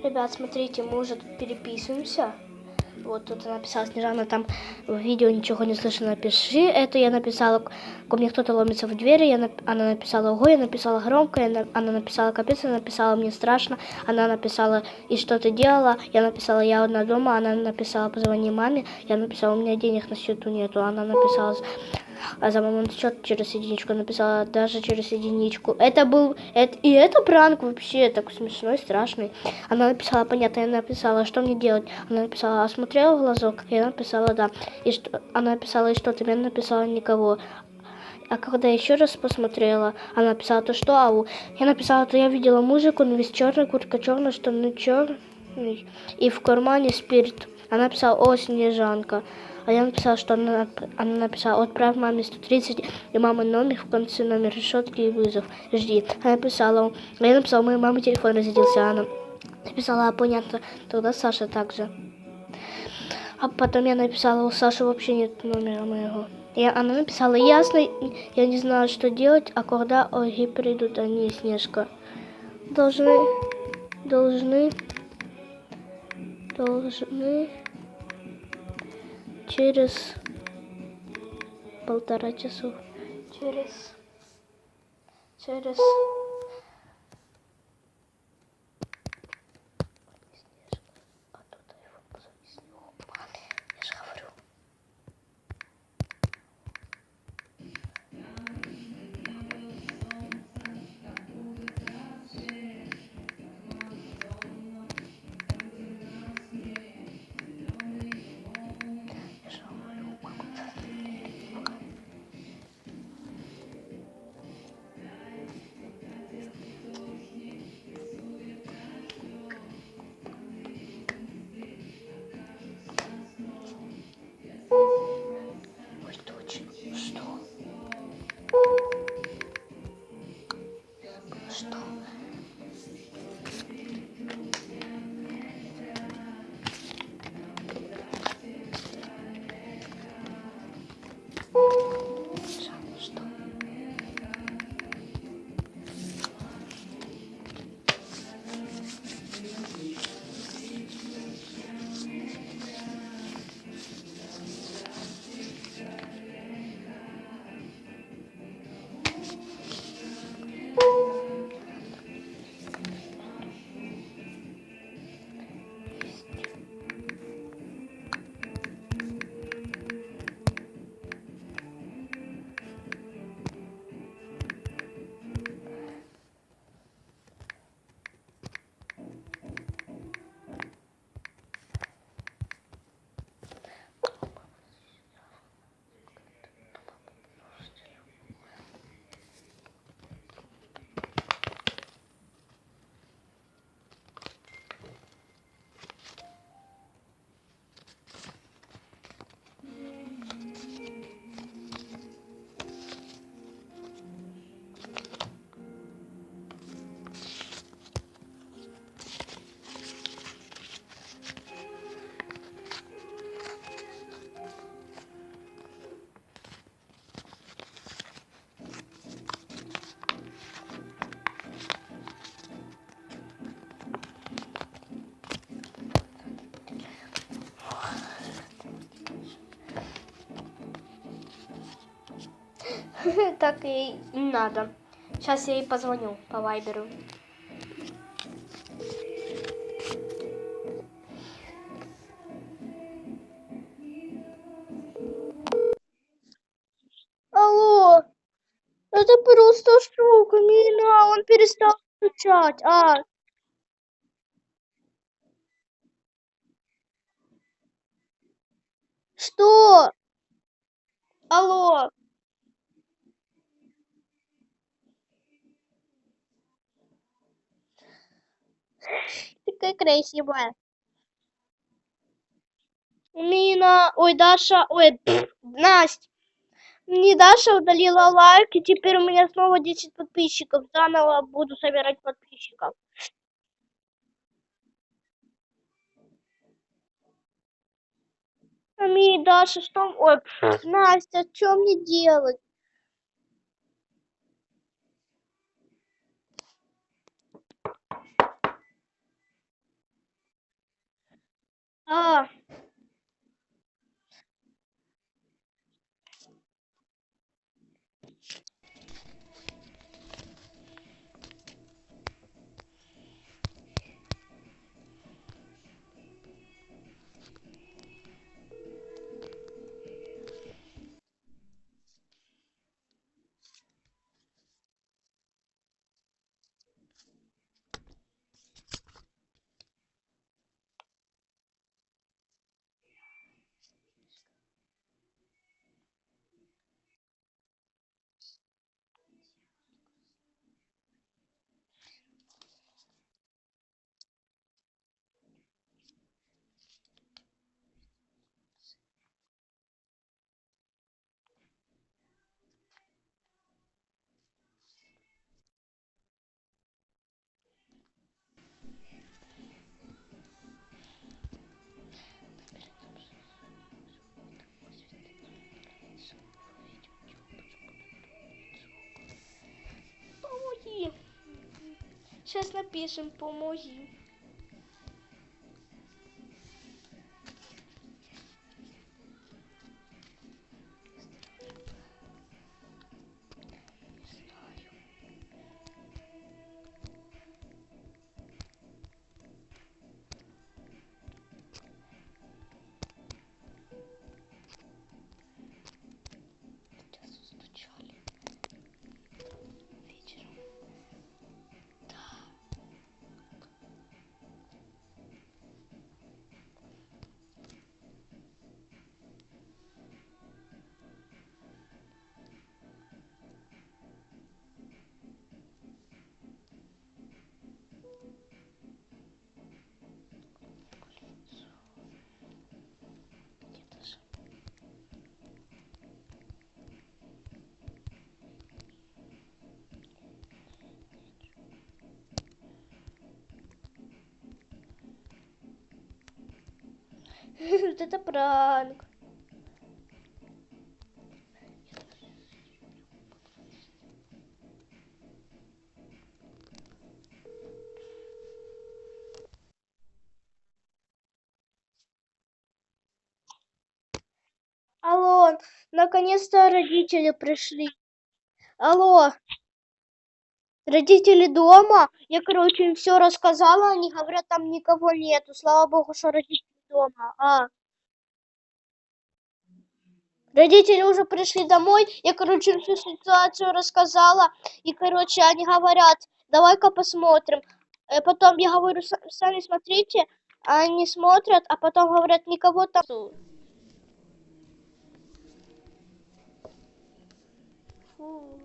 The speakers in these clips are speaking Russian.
Ребят, смотрите, мы уже тут переписываемся. Вот тут написала Снежана, там в видео ничего не слышно, напиши. Это я написала, ко мне кто-то ломится в двери, она написала ого, я написала громко, она написала капец, она написала мне страшно, она написала и что ты делала, я написала я одна дома, она написала позвони маме, я написала у меня денег на счету нету, она написала за момент счет через единичку, написала даже через единичку. Это пранк вообще, так смешной, страшный. Она написала, понятно, я написала, что мне делать. Она написала, осмотрела в глазок, я написала, да. И что, она написала, и что, ты мне написала никого. А когда еще раз посмотрела, она написала, то что, ау. Я написала, то я видела мужика, он весь черный, куртка черная, штаны черный. И в кармане спирт. Она написала, о, Снежанка. А я написала, что она написала, отправь маме 130, и мама номер, в конце номер решетки и вызов. Жди. Она написала, я написала, моей маме телефон разрядился, она написала, а понятно, тогда Саша также. А потом я написала, у Саши вообще нет номера моего. И она написала, ясно, я не знаю, что делать, а когда Оги придут, они, Снежка, должны через 1,5 часа. Через я же говорю. Ой, точно. Что? Что? Так и надо. Сейчас я ей позвоню по вайберу. Алло, это просто шок, Мина, он перестал стучать. Что? Алло. Такая красивая. Мина, ой, Даша, ой, Настя. Мне Даша удалила лайк, и теперь у меня снова 10 подписчиков. Заново буду собирать подписчиков. Даша, что? Ой, Настя, что мне делать? А, помоги. Сейчас напишем, помоги. Сейчас стучали вечером. Где-то же. Вот это пранк. Алло, наконец-то родители пришли. Алло, родители дома? Я, короче, им все рассказала, они говорят, там никого нету. Слава богу, что родители дома. Родители уже пришли домой, я, короче, всю ситуацию рассказала, и, короче, они говорят, давай-ка посмотрим. Потом я говорю, сами смотрите, а они смотрят, а потом говорят, никого там нету. Фу.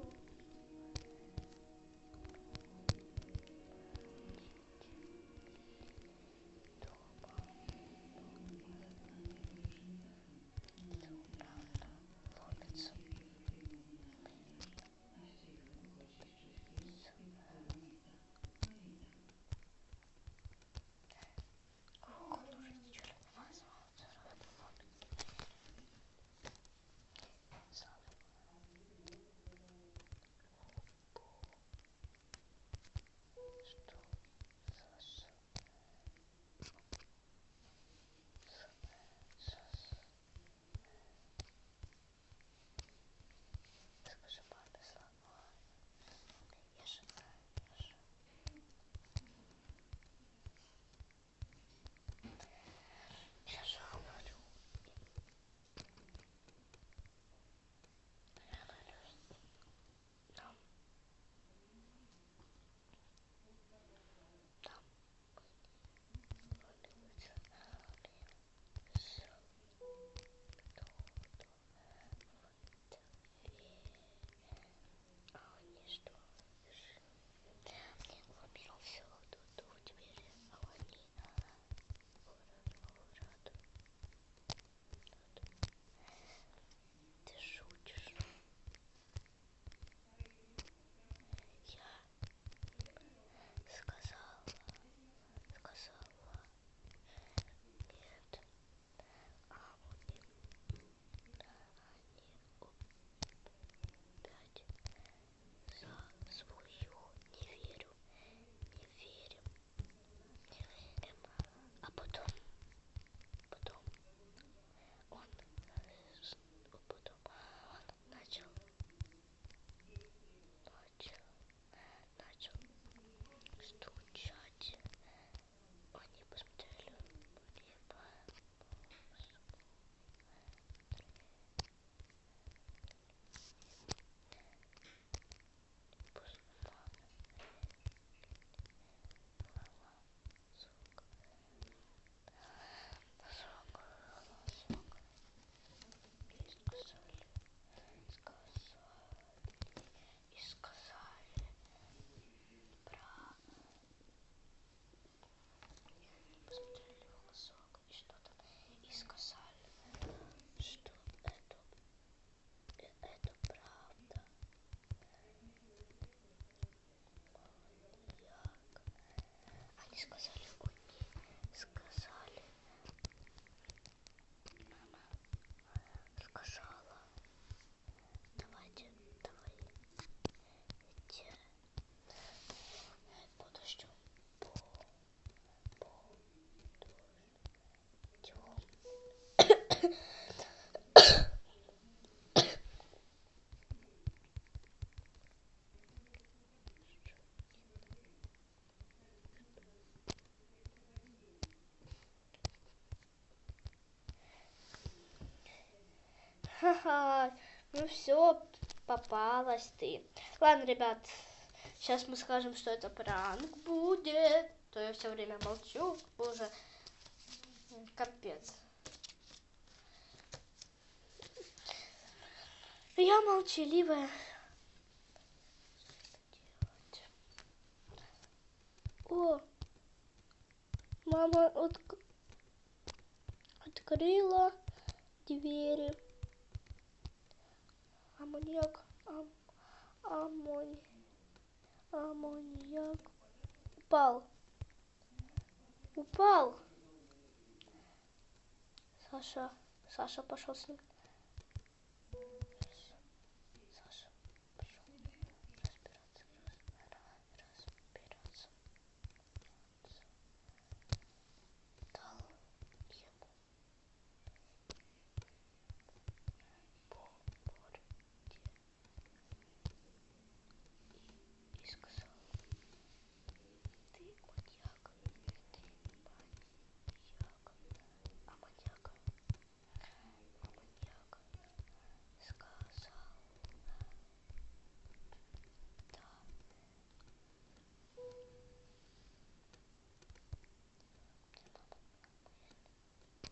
Не сказали окей. Сказали. Мама сказала. Давайте, давай. Идти. Подождем. Ха-ха, ну все, попалась ты. Ладно, ребят, сейчас мы скажем, что это пранк будет. То я все время молчу, уже капец. Я молчаливая. О, мама открыла двери. Аммониак, аммониак. Упал. Саша пошел с ним. Саша пошел разбираться. Дал ему по морде и сказал: ты маньяк, аммониак, сказал, да.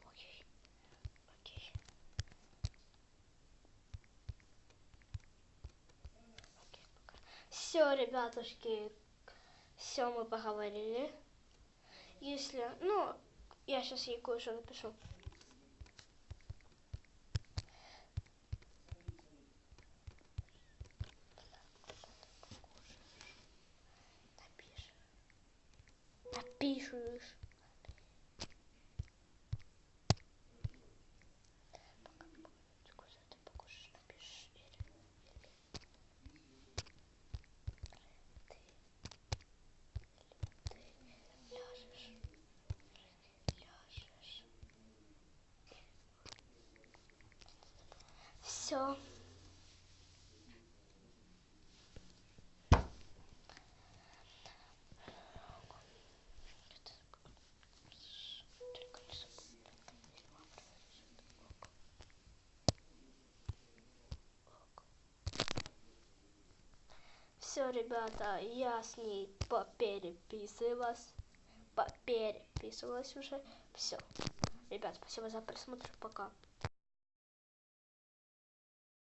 Окей. Все, ребятушки, все мы поговорили. Если, ну, я сейчас ей кое-что напишу. Напишешь. Куда ты покушаешь, напишешь. Ты ляжешь. Все. Все, ребята, я с ней попереписывалась уже. Все. Ребят, спасибо за просмотр. Пока.